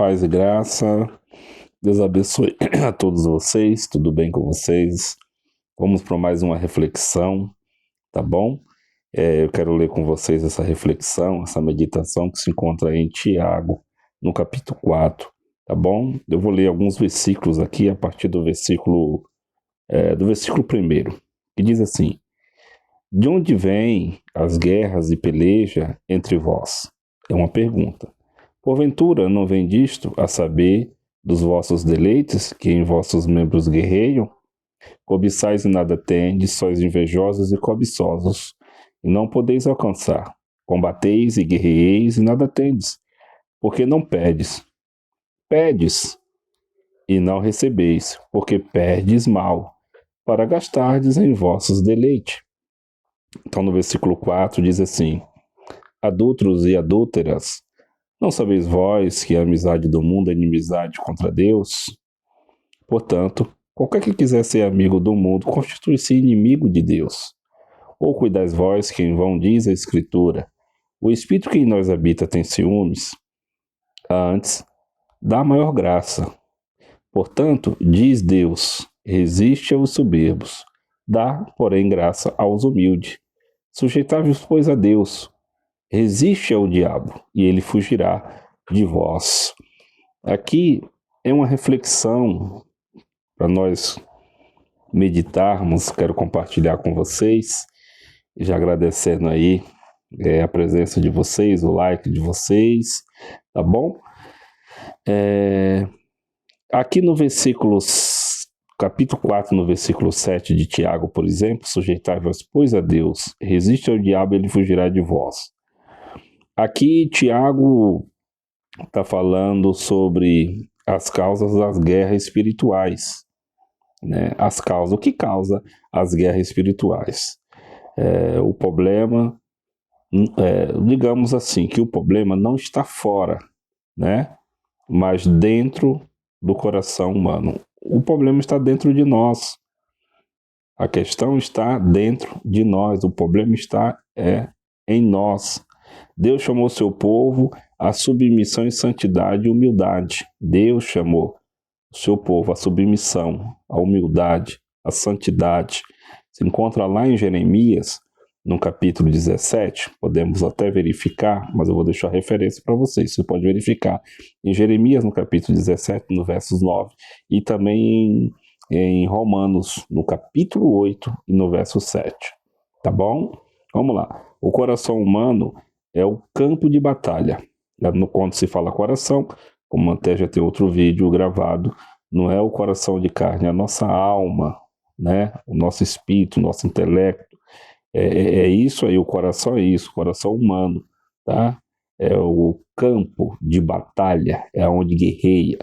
Paz e graça, Deus abençoe a todos vocês, tudo bem com vocês? Vamos para mais uma reflexão, tá bom? Eu quero ler com vocês essa reflexão, essa meditação que se encontra em Tiago, no capítulo 4, tá bom? Eu vou ler alguns versículos aqui a partir do versículo 1, que diz assim: De onde vêm as guerras e peleja entre vós? É uma pergunta. Porventura não vem disto, a saber, dos vossos deleites, que em vossos membros guerreiam? Cobiçais e nada tendes, sois invejosos e cobiçosos, e não podeis alcançar. Combateis e guerreeis e nada tendes, porque não pedes. Pedes e não recebeis, porque perdes mal, para gastardes em vossos deleites. Então no versículo 4 diz assim: Adúlteros e adúlteras, não sabeis vós que a amizade do mundo é inimizade contra Deus? Portanto, qualquer que quiser ser amigo do mundo constitui-se inimigo de Deus. Ou cuidais vós que em vão diz a Escritura: o Espírito que em nós habita tem ciúmes? Antes, dá maior graça. Portanto, diz Deus: resiste aos soberbos, dá, porém, graça aos humildes. Sujeitai-vos, pois, a Deus. Resiste ao diabo, e ele fugirá de vós. Aqui é uma reflexão para nós meditarmos. Quero compartilhar com vocês, já agradecendo aí a presença de vocês, o like de vocês, tá bom? Aqui no capítulo 4, no versículo 7 de Tiago, por exemplo: sujeitai-vos, pois, a Deus, resiste ao diabo, ele fugirá de vós. Aqui Tiago está falando sobre as causas das guerras espirituais, né? As causas, o que causa as guerras espirituais? O problema, digamos assim, que o problema não está fora, né? Mas dentro do coração humano. O problema está dentro de nós. A questão está dentro de nós. O problema está em nós. Deus chamou seu povo à submissão em santidade e humildade. Deus chamou o seu povo à submissão, à humildade, à santidade. Se encontra lá em Jeremias, no capítulo 17, podemos até verificar, mas eu vou deixar a referência para vocês, você pode verificar. Em Jeremias, no capítulo 17, no versos 9, e também em Romanos, no capítulo 8 e no verso 7. Tá bom? Vamos lá. O coração humano é o campo de batalha. Quando se fala coração, como até já tem outro vídeo gravado, não é o coração de carne, é a nossa alma, né? O nosso espírito, o nosso intelecto. É isso aí, o coração é isso, o coração humano, tá? É o campo de batalha, é onde guerreia.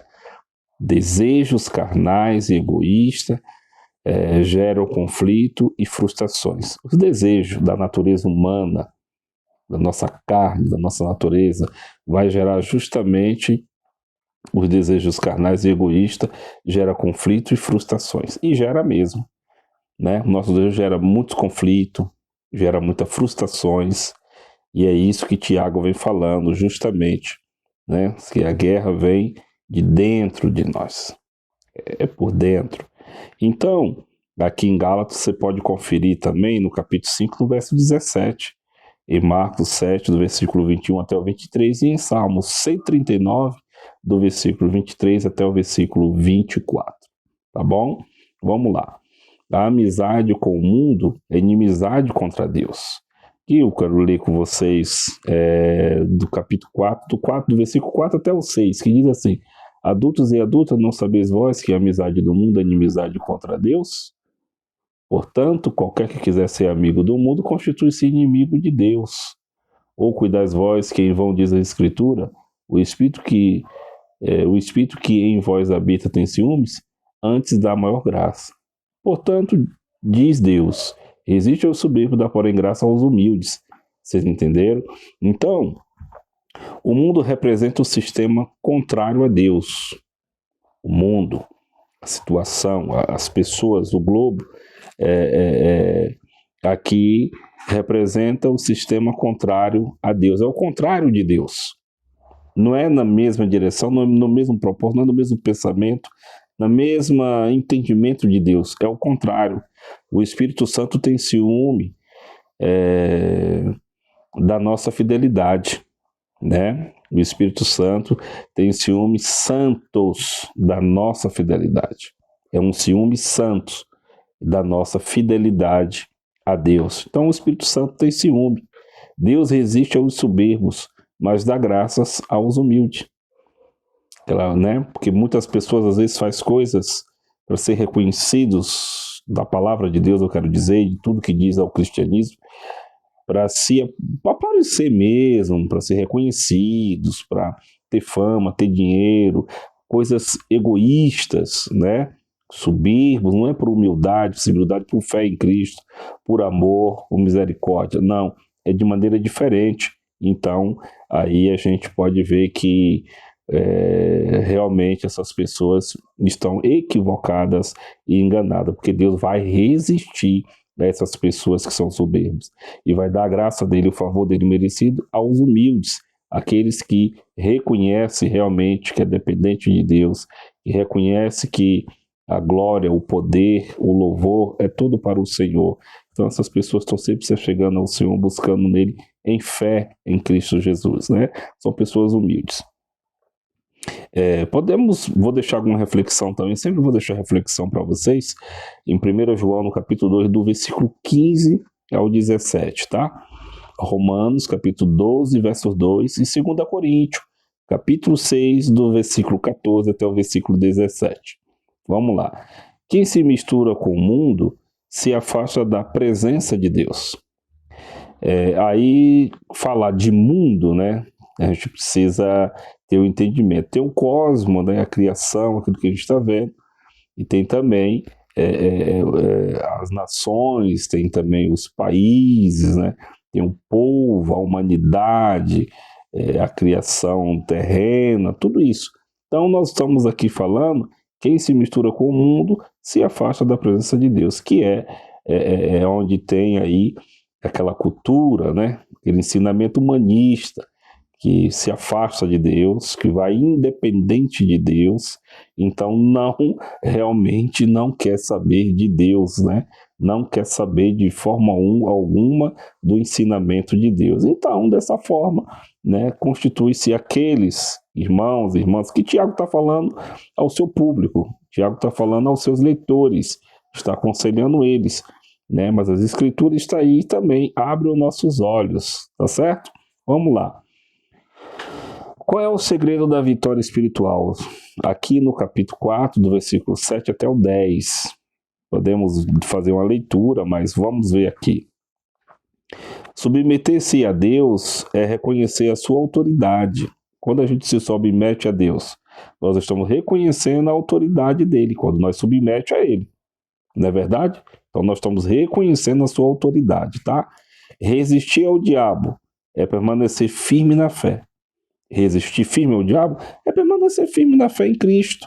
Desejos carnais e egoístas geram conflito e frustrações. Os desejos da natureza humana, da nossa carne, da nossa natureza, vai gerar justamente os desejos carnais e egoístas, gera conflito e frustrações. E gera mesmo, né? O nosso desejo gera muito conflito, gera muitas frustrações, e é isso que Tiago vem falando justamente, né? Que a guerra vem de dentro de nós, é por dentro. Então, aqui em Gálatas você pode conferir também no capítulo 5, no verso 17, em Marcos 7, do versículo 21 até o 23, e em Salmos 139, do versículo 23 até o versículo 24, tá bom? Vamos lá. A amizade com o mundo é inimizade contra Deus. E eu quero ler com vocês do capítulo 4, do versículo 4 até o 6, que diz assim: Adultos e adultas, não sabeis vós que a amizade do mundo é inimizade contra Deus? Portanto, qualquer que quiser ser amigo do mundo constitui-se inimigo de Deus. Ou cuidais vós que em vão diz a Escritura: o Espírito que em vós habita tem ciúmes? Antes dá maior graça. Portanto, diz Deus: resiste ao soberbo, dá porém graça aos humildes. Vocês entenderam? Então, o mundo representa o sistema contrário a Deus. O mundo, a situação, as pessoas, o globo, aqui representa o sistema contrário a Deus. É o contrário de Deus. não é na mesma direção, não é no mesmo propósito, não é no mesmo pensamento, no mesmo entendimento de Deus. É o contrário. O Espírito Santo tem ciúme da nossa fidelidade, né? O Espírito Santo tem ciúmes santos da nossa fidelidade. É um ciúme santo da nossa fidelidade a Deus. Então o Espírito Santo tem ciúme. Deus resiste aos soberbos, mas dá graças aos humildes. Claro, né? Porque muitas pessoas às vezes fazem coisas para ser reconhecidos da palavra de Deus, eu quero dizer, de tudo que diz ao cristianismo, para aparecer mesmo, para ser reconhecidos, para ter fama, ter dinheiro, coisas egoístas, né? Soberbos, não é por humildade, por fé em Cristo, por amor, por misericórdia, não, é de maneira diferente. Então, aí a gente pode ver que realmente essas pessoas estão equivocadas e enganadas, porque Deus vai resistir a essas pessoas que são soberbas e vai dar a graça dele, o favor dele merecido aos humildes, aqueles que reconhecem realmente que é dependente de Deus, que reconhece que a glória, o poder, o louvor é tudo para o Senhor. Então essas pessoas estão sempre se chegando ao Senhor, buscando nele em fé em Cristo Jesus, né? São pessoas humildes. Vou deixar alguma reflexão também, sempre vou deixar reflexão para vocês, em 1 João, no capítulo 2, do versículo 15 ao 17, tá? Romanos, capítulo 12, versos 2, e 2 Coríntios, capítulo 6, do versículo 14 até o versículo 17. Vamos lá. Quem se mistura com o mundo se afasta da presença de Deus. Aí, falar de mundo, né? A gente precisa ter o entendimento. Tem o cosmos, né, a criação, aquilo que a gente está vendo, e tem também as nações, tem também os países, né, tem o povo, a humanidade, a criação terrena, tudo isso. Então nós estamos aqui falando, quem se mistura com o mundo se afasta da presença de Deus, que é onde tem aí aquela cultura, né, aquele ensinamento humanista, que se afasta de Deus, que vai independente de Deus, então realmente não quer saber de Deus, né? Não quer saber de forma alguma do ensinamento de Deus. Então, dessa forma, né, constitui-se aqueles irmãos e irmãs que Tiago está falando ao seu público, Tiago está falando aos seus leitores, está aconselhando eles, né? Mas as Escrituras estão aí também, abre os nossos olhos, tá certo? Vamos lá. Qual é o segredo da vitória espiritual? Aqui no capítulo 4, do versículo 7 até o 10. Podemos fazer uma leitura, mas vamos ver aqui. Submeter-se a Deus é reconhecer a sua autoridade. Quando a gente se submete a Deus, nós estamos reconhecendo a autoridade dele, quando nós submete a ele. Não é verdade? Então nós estamos reconhecendo a sua autoridade, tá? Resistir ao diabo é permanecer firme na fé. Resistir firme ao diabo é permanecer firme na fé em Cristo,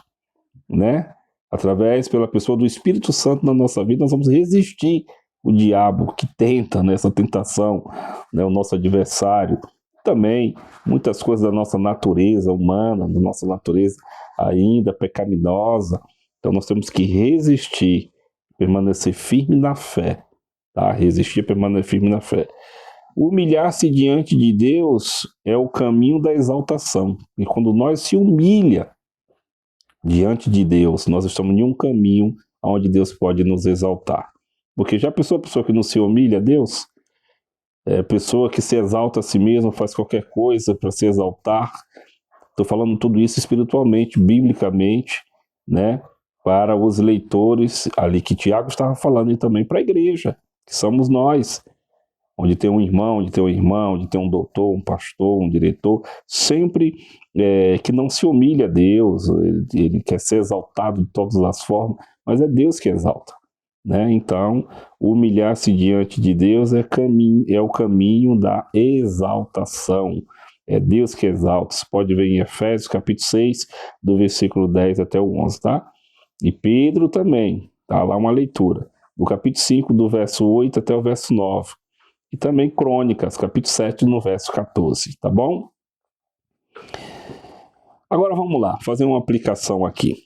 né? Através, pela pessoa do Espírito Santo na nossa vida, nós vamos resistir o diabo que tenta nessa tentação, né? O nosso adversário. Também, muitas coisas da nossa natureza humana, da nossa natureza ainda pecaminosa. Então, nós temos que resistir, permanecer firme na fé, tá? Resistir, permanecer firme na fé. Humilhar-se diante de Deus é o caminho da exaltação. E quando nós se humilha diante de Deus, nós estamos em um caminho onde Deus pode nos exaltar. Porque já pensou a pessoa que não se humilha a Deus? Pessoa que se exalta a si mesma, faz qualquer coisa para se exaltar. Estou falando tudo isso espiritualmente, biblicamente, né? Para os leitores ali que Tiago estava falando, e também para a igreja, que somos nós. Onde tem um irmão, onde tem uma irmã, onde tem um doutor, um pastor, um diretor, sempre que não se humilha a Deus, ele quer ser exaltado de todas as formas, mas é Deus que exalta, né? Então, humilhar-se diante de Deus é o caminho da exaltação, é Deus que exalta. Você pode ver em Efésios capítulo 6, do versículo 10 até o 11, tá? E Pedro também, tá lá uma leitura, do capítulo 5, do verso 8 até o verso 9. E também Crônicas, capítulo 7, no verso 14, tá bom? Agora vamos lá, fazer uma aplicação aqui.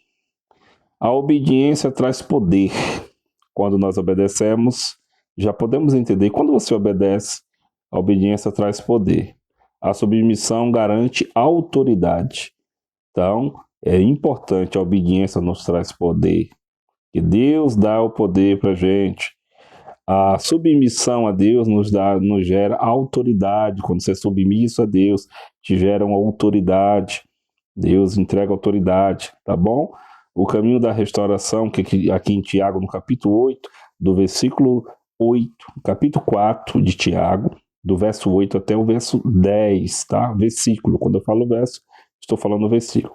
A obediência traz poder. Quando nós obedecemos, já podemos entender. Quando você obedece, a obediência traz poder. A submissão garante autoridade. Então, é importante, a obediência nos traz poder. Que Deus dá o poder para a gente. A submissão a Deus nos gera autoridade. Quando você é submisso a Deus, te gera uma autoridade. Deus entrega autoridade, tá bom? O caminho da restauração, que aqui em Tiago, no capítulo 8, do versículo 8, capítulo 4 de Tiago, do verso 8 até o verso 10, tá? Versículo, quando eu falo verso, estou falando versículo.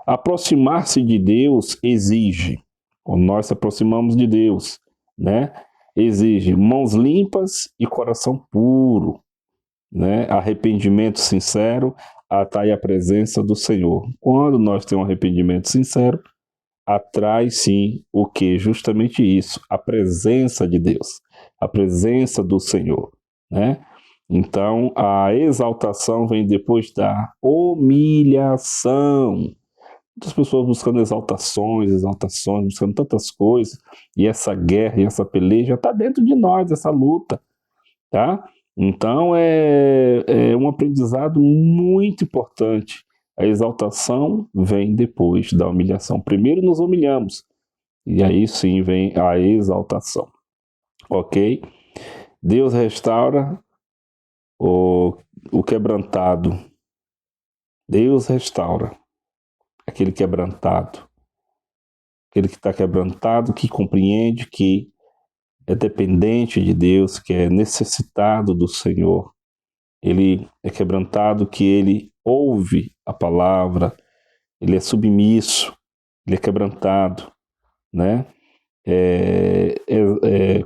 Aproximar-se de Deus exige, quando nós se aproximamos de Deus, né? Exige mãos limpas e coração puro, né? Arrependimento sincero atrai a presença do Senhor. Quando nós temos um arrependimento sincero, atrai sim o que? Justamente isso, a presença de Deus, a presença do Senhor, né? Então, a exaltação vem depois da humilhação. Muitas pessoas buscando exaltações, buscando tantas coisas, e essa guerra e essa peleja está dentro de nós, essa luta, tá? Então, é um aprendizado muito importante. A exaltação vem depois da humilhação. Primeiro nos humilhamos, e aí sim vem a exaltação. Ok? Deus restaura o quebrantado. Deus restaura aquele quebrantado. Aquele que está quebrantado, que compreende que é dependente de Deus, que é necessitado do Senhor. Ele é quebrantado, que ele ouve a palavra, ele é submisso, ele é quebrantado, né?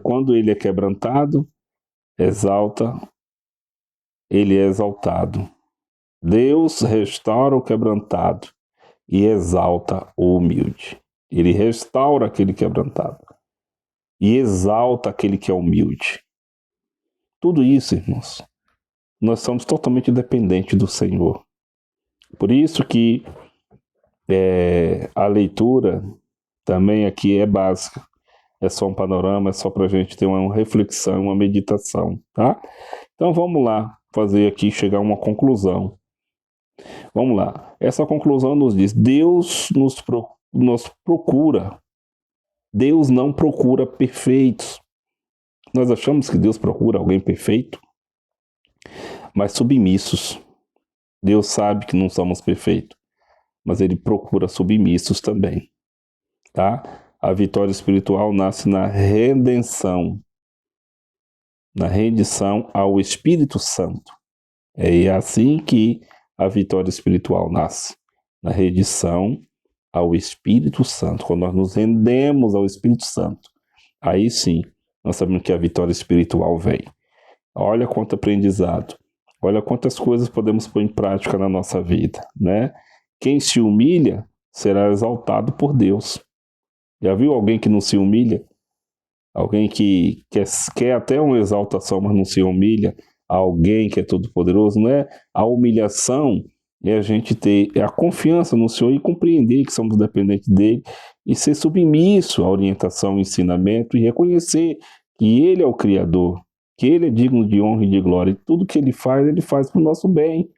Quando ele é quebrantado, ele é exaltado. Deus restaura o quebrantado e exalta o humilde. Ele restaura aquele quebrantado e exalta aquele que é humilde. Tudo isso, irmãos, nós somos totalmente dependentes do Senhor. Por isso que a leitura também aqui é básica. É só um panorama, é só para a gente ter uma reflexão, uma meditação, tá? Então vamos lá fazer aqui, chegar a uma conclusão. Vamos lá. Essa conclusão nos diz: Deus nos procura. Deus não procura perfeitos. Nós achamos que Deus procura alguém perfeito, mas submissos. Deus sabe que não somos perfeitos, mas Ele procura submissos também, tá? A vitória espiritual nasce na redenção, na rendição ao Espírito Santo. É assim que a vitória espiritual nasce, na rendição ao Espírito Santo. Quando nós nos rendemos ao Espírito Santo, aí sim, nós sabemos que a vitória espiritual vem. Olha quanto aprendizado, olha quantas coisas podemos pôr em prática na nossa vida, né? Quem se humilha será exaltado por Deus. Já viu alguém que não se humilha? Alguém que quer até uma exaltação, mas não se humilha? Alguém que é todo-poderoso? Não é? A humilhação é a gente ter a confiança no Senhor e compreender que somos dependentes dEle e ser submisso à orientação, ao ensinamento e reconhecer que Ele é o Criador, que Ele é digno de honra e de glória. E tudo que Ele faz para o nosso bem.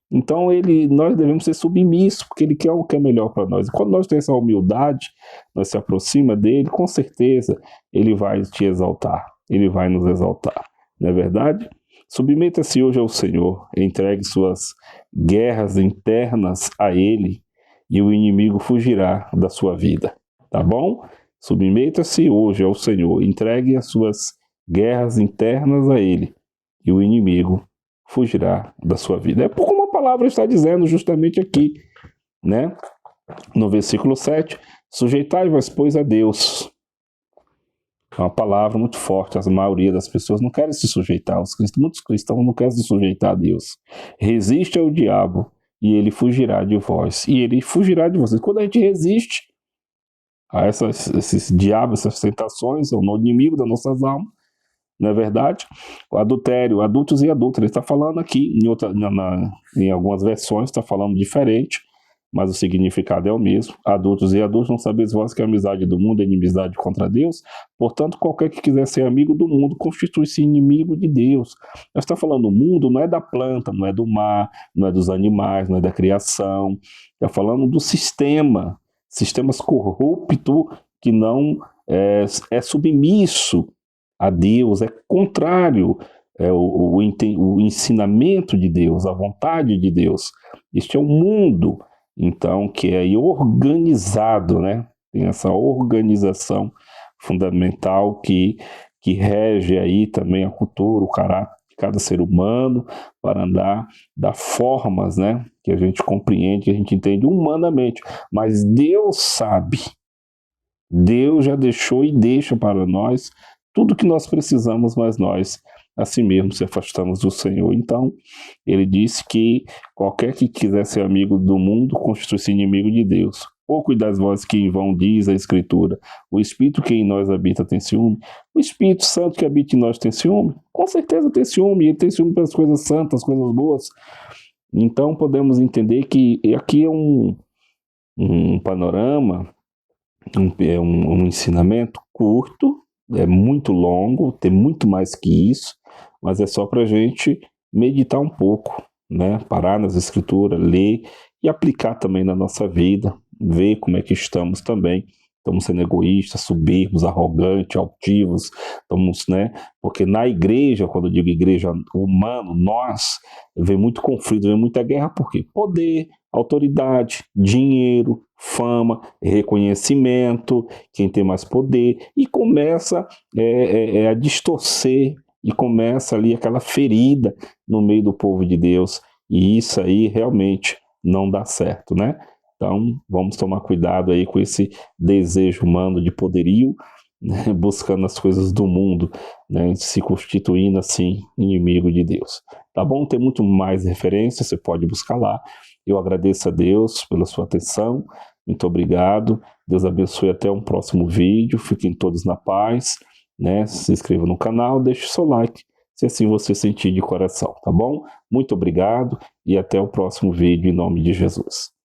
Então nós devemos ser submissos, porque Ele quer o que é melhor para nós. E quando nós temos essa humildade, nós se aproxima dEle, com certeza Ele vai te exaltar, Ele vai nos exaltar. Não é verdade? Submeta-se hoje ao Senhor, entregue suas guerras internas a Ele e o inimigo fugirá da sua vida, tá bom? Submeta-se hoje ao Senhor, entregue as suas guerras internas a Ele e o inimigo fugirá da sua vida. É como a palavra está dizendo justamente aqui, né? No versículo 7, sujeitai-vos, pois, a Deus. É uma palavra muito forte, a maioria das pessoas não querem se sujeitar, muitos cristãos não querem se sujeitar a Deus. Resiste ao diabo e ele fugirá de vós, e ele fugirá de vocês. Quando a gente resiste a esses diabos, essas tentações, é o inimigo das nossas almas, não é verdade? O adultério, adultos e adultas, ele está falando aqui, em algumas versões está falando diferente, mas o significado é o mesmo. Adultos e adultos, não sabeis vós que a amizade do mundo é inimizade contra Deus? Portanto, qualquer que quiser ser amigo do mundo constitui-se inimigo de Deus. Nós estamos falando do mundo, não é da planta, não é do mar, não é dos animais, não é da criação. Está falando do sistema, sistemas corruptos que não é submisso a Deus, é contrário o ensinamento de Deus, a vontade de Deus. Este é o mundo, então, que é aí organizado, né? Tem essa organização fundamental que rege aí também a cultura, o caráter de cada ser humano, para andar da formas, né? Que a gente compreende, que a gente entende humanamente. Mas Deus sabe, Deus já deixou e deixa para nós tudo que nós precisamos, mas nós, assim mesmo, se afastamos do Senhor. Então, ele disse que qualquer que quiser ser amigo do mundo, constitui-se inimigo de Deus. Ou cuidais vós que em vão diz a Escritura, o Espírito que em nós habita tem ciúme? O Espírito Santo que habita em nós tem ciúme? Com certeza tem ciúme, ele tem ciúme pelas coisas santas, coisas boas. Então, podemos entender que aqui é um panorama, um ensinamento curto, é muito longo, tem muito mais que isso, mas é só para a gente meditar um pouco, né? Parar nas escrituras, ler e aplicar também na nossa vida, ver como é que estamos também. Estamos sendo egoístas, soberbos, arrogantes, altivos, estamos, né? Porque na igreja, quando eu digo igreja humana, nós, vem muito conflito, vem muita guerra, por quê? Poder, autoridade, dinheiro, fama, reconhecimento, quem tem mais poder, e começa a distorcer, e começa ali aquela ferida no meio do povo de Deus, e isso aí realmente não dá certo, né? Então, vamos tomar cuidado aí com esse desejo humano de poderio, né, buscando as coisas do mundo, né, se constituindo assim inimigo de Deus. Tá bom? Tem muito mais referências, você pode buscar lá. Eu agradeço a Deus pela sua atenção, muito obrigado. Deus abençoe, até um próximo vídeo. Fiquem todos na paz, né? Se inscreva no canal, deixe o seu like, se assim você sentir de coração, tá bom? Muito obrigado e até o próximo vídeo em nome de Jesus.